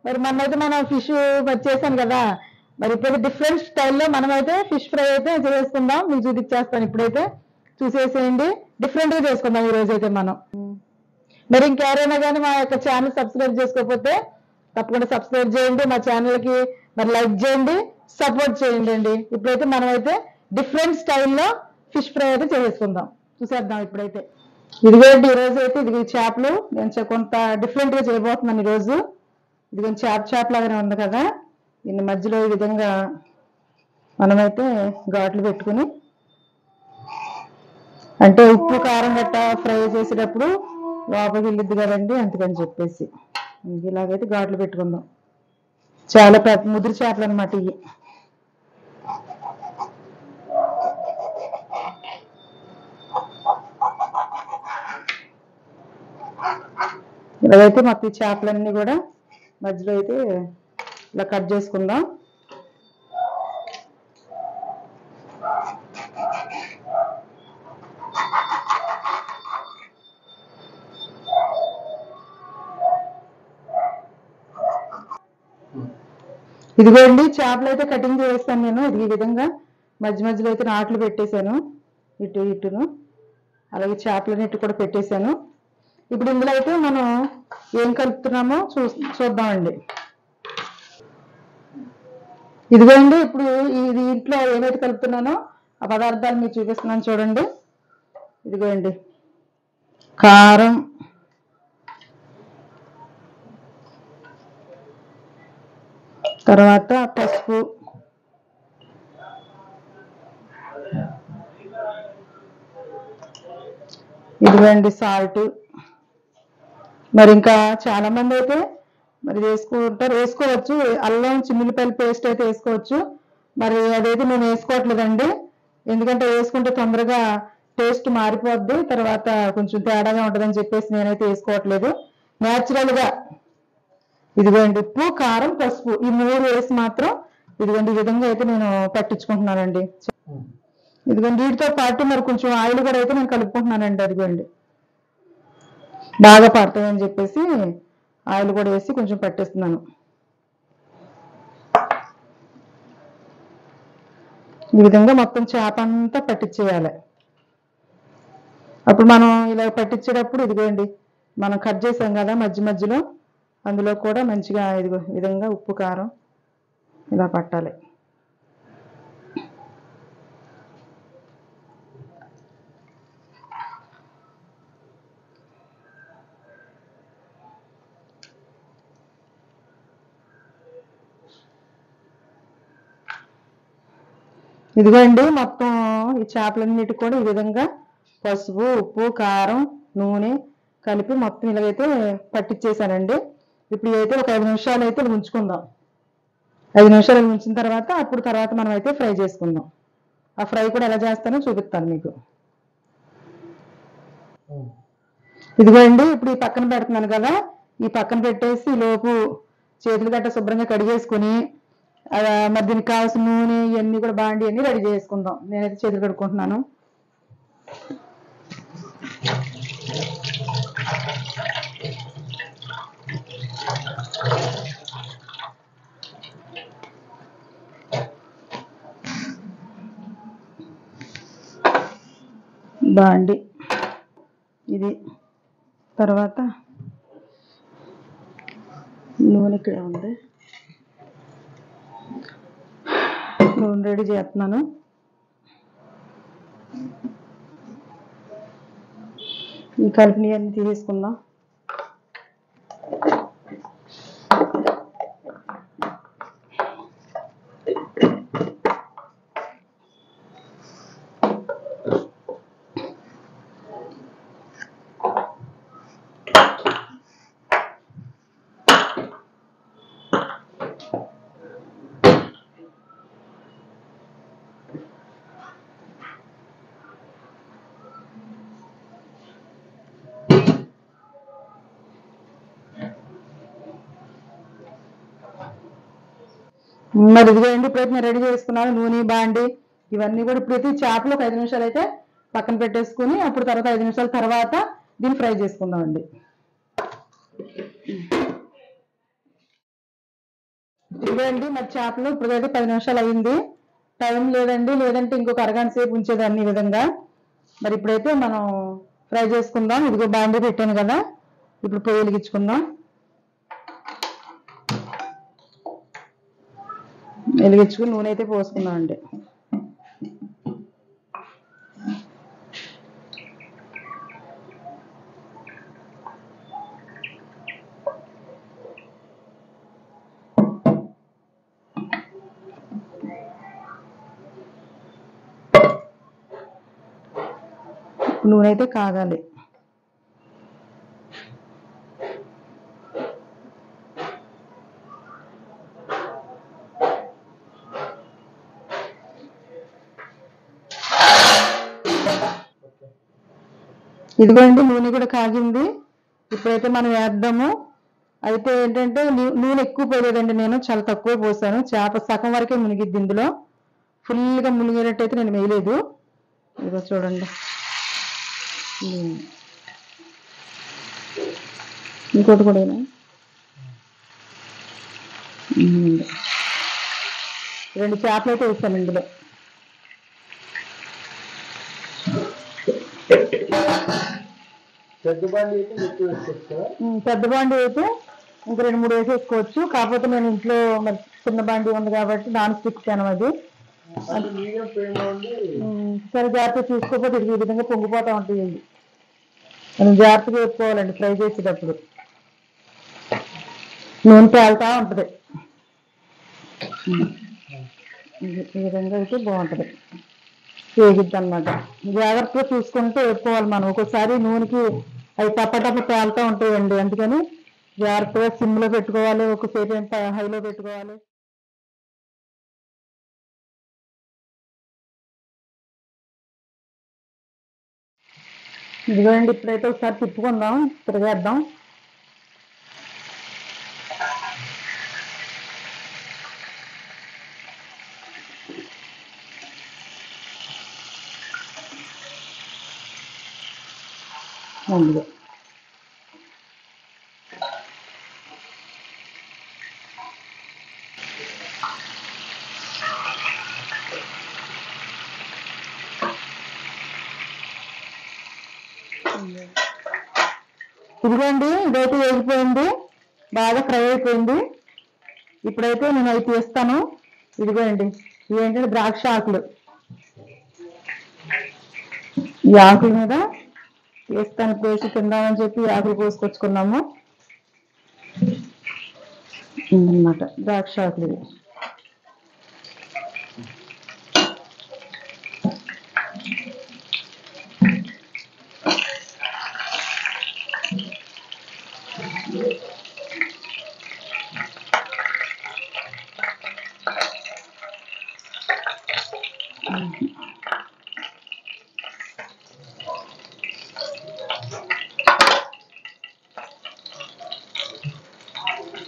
మరి మనమైతే మనం ఫిష్ చేసాను కదా, మరి ఇప్పుడు డిఫరెంట్ స్టైల్లో మనమైతే ఫిష్ ఫ్రై అయితే చేసుకుందాం. మీకు చూపించేస్తాను ఇప్పుడైతే, చూసేసేయండి. డిఫరెంట్గా చేసుకుందాం ఈ రోజు అయితే మనం. మరి ఇంకెవరైనా కానీ మా యొక్క ఛానల్ సబ్స్క్రైబ్ చేసుకోకపోతే తప్పకుండా సబ్స్క్రైబ్ చేయండి. మా ఛానల్కి మరి లైక్ చేయండి, సపోర్ట్ చేయండి అండి. ఇప్పుడైతే మనమైతే డిఫరెంట్ స్టైల్లో ఫిష్ ఫ్రై అయితే చేసుకుందాం. చూసేద్దాం ఇప్పుడైతే. ఇదిగోండి ఈరోజు అయితే ఇది చేపలు నేను కొంత డిఫరెంట్గా చేయబోతున్నాను ఈరోజు. ఇది కొంచెం చేప లాగానే ఉంది కదా, దీని మధ్యలో ఈ విధంగా మనమైతే ఘాట్లు పెట్టుకుని, అంటే ఉప్పు కారం గట్ట ఫ్రై చేసేటప్పుడు లోపలికి వెళ్ళిద్ది కదండి, అందుకని చెప్పేసి ఇలాగైతే ఘాట్లు పెట్టుకుందాం. చాలా పెద్ద ముదిరి చేపలు అనమాట ఇవి. ఇలాగైతే మొత్తం ఈ చేపలన్నీ కూడా మధ్యలో అయితే ఇలా కట్ చేసుకుందాం. ఇదిగోండి చేపలు అయితే కటింగ్ చేస్తాను నేను. ఇది ఈ విధంగా మధ్యలో అయితే నాట్లు పెట్టేశాను, ఇటును. అలాగే చేపలన్నిటి కూడా పెట్టేశాను. ఇప్పుడు ఇందులో అయితే మనం ఏం కలుపుతున్నామో చూద్దామండి. ఇదిగోండి ఇప్పుడు దీంట్లో ఏమైతే కలుపుతున్నానో ఆ పదార్థాలు మీకు చూపిస్తున్నాను చూడండి. ఇదిగోండి కారం, తర్వాత పసుపు, ఇదిగోండి సాల్ట్. మరి ఇంకా చాలా మంది అయితే మరి వేసుకోవచ్చు. అల్లం చిన్నులపల్లి పేస్ట్ అయితే వేసుకోవచ్చు. మరి అదైతే నేను వేసుకోవట్లేదండి, ఎందుకంటే వేసుకుంటే తొందరగా టేస్ట్ మారిపోద్ది, తర్వాత కొంచెం తేడాగా ఉంటుందని చెప్పేసి నేనైతే వేసుకోవట్లేదు. న్యాచురల్గా ఇదిగోండి ఉప్పు కారం పసుపు ఈ 3 వేసి మాత్రం ఇదిగోండి ఈ విధంగా అయితే నేను పట్టించుకుంటున్నానండి. ఇదిగోండి వీటితో పాటు మరి కొంచెం ఆయిల్ కూడా అయితే నేను కలుపుకుంటున్నానండి. అదిగోండి బాగా పడతాయని చెప్పేసి ఆయిల్ కూడా వేసి కొంచెం పట్టిస్తున్నాను. ఈ విధంగా మొత్తం చేప అంతా పట్టించేయాలి. అప్పుడు మనం ఇలా పట్టించేటప్పుడు ఇదిగోండి మనం కట్ చేసాం కదా మధ్యలో, అందులో కూడా మంచిగా ఇదిగో విధంగా ఉప్పు కారం ఇలా పట్టాలి. ఇదిగోండి మొత్తం ఈ చేపలన్నిటి కూడా ఈ విధంగా పసుపు ఉప్పు కారం నూనె కలిపి మొత్తం ఇలాగైతే పట్టించేసానండి. ఇప్పుడు ఇదైతే ఒక 5 నిమిషాలు అయితే ఉంచుకుందాం. 5 నిమిషాలు ఉంచిన తర్వాత తర్వాత మనం అయితే ఫ్రై చేసుకుందాం. ఆ ఫ్రై కూడా ఎలా చేస్తానో చూపిస్తాను మీకు. ఇదిగోండి ఇప్పుడు ఈ పక్కన పెడుతున్నాను కదా, ఈ పక్కన పెట్టేసి లోపు చేతులు గట్ట శుభ్రంగా కడిగేసుకుని మరి దీనికి కావాల్సిన నూనె ఇవన్నీ కూడా బాండి అన్ని రెడీ చేసుకుందాం. నేనైతే చేతులు కడుక్కుంటున్నాను. బాండి ఇది, తర్వాత నూనె ఇక్కడే ఉంది, నూనె రెడీ చేస్తున్నాను. ఈ కలిపిని అన్ని తీసేసుకుందాం. మరి ఇదిగోండి ఇప్పుడైతే నేను రెడీ చేసుకున్నాను. నూనె బాండి ఇవన్నీ కూడా ఇప్పుడైతే చేపలు ఒక 5 నిమిషాలు అయితే పక్కన పెట్టేసుకుని అప్పుడు తర్వాత 5 నిమిషాల తర్వాత దీన్ని ఫ్రై చేసుకుందాం అండి. ఇవ్వండి మరి చేపలు ఇప్పుడైతే 10 నిమిషాలు అయింది. టైం లేదండి, లేదంటే ఇంకొక అరగంట సేపు ఉంచేదాన్ని ఈ విధంగా. మరి ఇప్పుడైతే మనం ఫ్రై చేసుకుందాం. ఇదిగో బాండీ పెట్టాను కదా, ఇప్పుడు పొయ్యి వెలిగించుకుందాం. వెలిగించుకుని నూనె అయితే పోసుకుందాం అండి. నూనె అయితే కాగాలి. ఇదిగోండి నూనె కూడా కాగింది. ఇప్పుడైతే మనం వేద్దాము. అయితే ఏంటంటే నూనె ఎక్కువ పోయలేదండి, నేను చాలా తక్కువ పోసాను. చేప సగం వరకే మునిగిద్ది, ఇందులో ఫుల్గా మునిగేటట్టయితే నేను వేయలేదు. ఇదిగో చూడండి, ఇంకోటి కూడా 2 చేపలు అయితే వేసాను ఇందులో. పెద్ద బాండి అయితే ఇంకా 2-3 వేసేసుకోవచ్చు. కాకపోతే నేను ఇంట్లో మరి చిన్న బాండి ఉంది కాబట్టి నాన్ స్టిక్ ప్యాన్ అది. సరే జాగ్రత్తగా చూసుకోకపోతే ఈ విధంగా పొంగిపోతూ ఉంటాయండి. మనం జాగ్రత్తగా వేసుకోవాలండి ఫ్రై చేసేటప్పుడు. నూనె పేలుతూ ఉంటుంది. ఈ విధంగా అయితే బాగుంటుంది, వేగిద్ది అనమాట. జాగ్రత్తగా చూసుకుంటూ వేసుకోవాలి మనం. ఒక్కోసారి నూనెకి అవి టప్ప పేలుతూ ఉంటాయండి, అందుకని జాగ్రత్తగా సిమ్లో పెట్టుకోవాలి, ఒకసేపు ఎంత హైలో పెట్టుకోవాలి. ఇదిగోండి ఇప్పుడైతే ఒకసారి తిప్పుకుందాం, తిరగేద్దాం. ముందుగా ఇదిగోండి ఇదైతే వేగిపోయింది, బాగా ఫ్రై అయిపోయింది. ఇప్పుడైతే నేను అవి తీస్తాను. ఇదిగోండి ఇవేంటంటే ద్రాక్ష ఆకులు, ఈ ఆకుల మీద వేస్తాను, పోసి తిందామని చెప్పి ఆకులు కోసుకొచ్చుకున్నాము అన్నమాట. ద్రాక్ష ఆకులు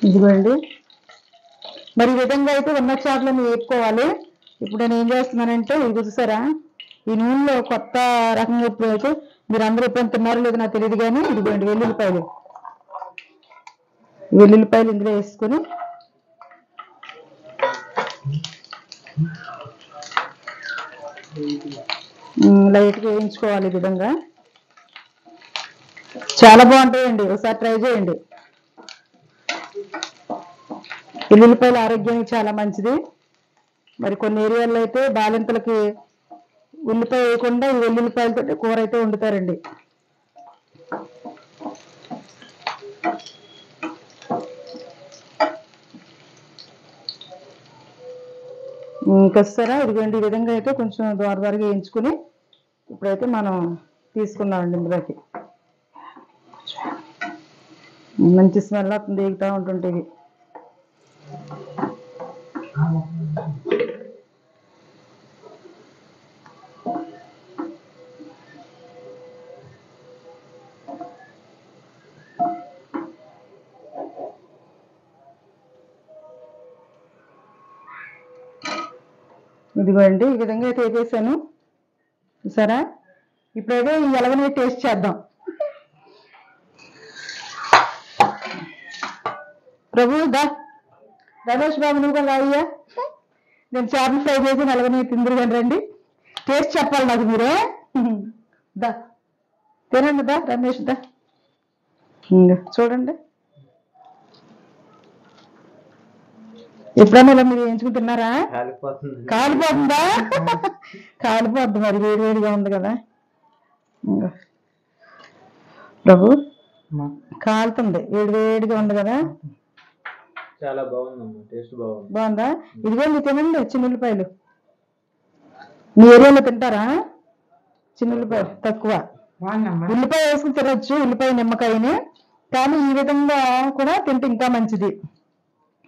ఇదిగోండి. మరి ఈ విధంగా అయితే ఉన్న చేపలను వేపుకోవాలి. ఇప్పుడు నేను ఏం చేస్తున్నానంటే, ఇది చూసారా, ఈ నూనెలో కొత్త రకంగా ఇప్పుడు అయితే మీరు అందరూ ఎప్పుడైనా తిన్నారో లేదో నాకు తెలియదు కానీ, ఇదిగోండి వెల్లుల్లిపాయలు ఇందులో వేసుకొని లైట్గా వేయించుకోవాలి. ఈ విధంగా చాలా బాగుంటాయండి, ఒకసారి ట్రై చేయండి. వెల్లుల్లిపాయలు ఆరోగ్యానికి చాలా మంచిది. మరి కొన్ని ఏరియాల్లో అయితే బాలింతలకి ఉల్లిపాయ వేయకుండా ఈ వెల్లుల్లిపాయలతో కూర అయితే వండుతారండి. ఇంకొస్తారా, ఇదిగోండి ఈ విధంగా అయితే కొంచెం దోరగా వేయించుకుని ఇప్పుడైతే మనం తీసుకున్నామండి. ఇందులోకి మంచి స్మెల్ వస్తుంది వేగుతూ ఉంటుంటే. ఇదిగోండి ఈ విధంగా అయితే వేసేసాను చూసారా. ఇప్పుడైతే ఈ ఎలగనే టేస్ట్ చేద్దాం. ప్రభు దా రమేష్ బాబు నువ్వు కూడా రాయ్యా. నేను చేపలు ఫ్రై చేసి నలుగురిని తిందురు కానీ రండి. టేస్ట్ చెప్పాలి నాకు మీరే. దా తినండి, దా రమేష్ దా. చూడండి, ఎప్పుడైనా ఇలా మీరు వేయించుకుని తిన్నారా? కాలిపోతుందా? కాలిపోద్ది, మరి వేడివేడిగా ఉంది కదా ప్రభు, కాలుతుంది, వేడివేడిగా ఉంది కదా. చాలా బాగుందమ్మా, టేస్ట్ బాగుంది. బాగుందా? ఇదిగోండి తినండి చిన్నుల్లిపాయలు. మీ ఏరియాలో తింటారా చిన్నుల్లిపాయలు? తక్కువ. ఉల్లిపాయ వేసుకుని తినొచ్చు, ఉల్లిపాయ నిమ్మకాయని, కానీ ఈ విధంగా కూడా తింటే ఇంకా మంచిది.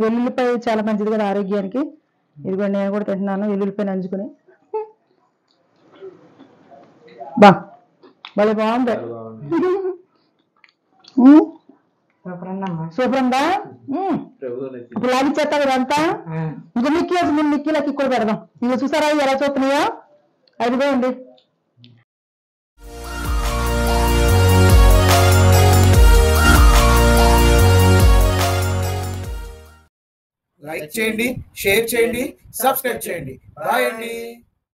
వెల్లుల్లిపాయ చాలా మంచిది కదా ఆరోగ్యానికి. ఇదిగోండి నేను కూడా తింటున్నాను వెల్లుల్లిపాయ నంచుకుని. భలే బాగుంది. సూపర్ ఉందా? ఇప్పుడు లాగిచ్చేస్తా ఇదంతా. ఇంకా మిక్కీ వచ్చి ముందు మిక్కీలకి కూడా పెడదాం. ఇంకా చూసారా ఎలా చూస్తున్నాయో? అదిగో అండి. లైక్ చేయండి, షేర్ చేయండి, సబ్స్క్రైబ్ చేయండి. బాయ్ అండి.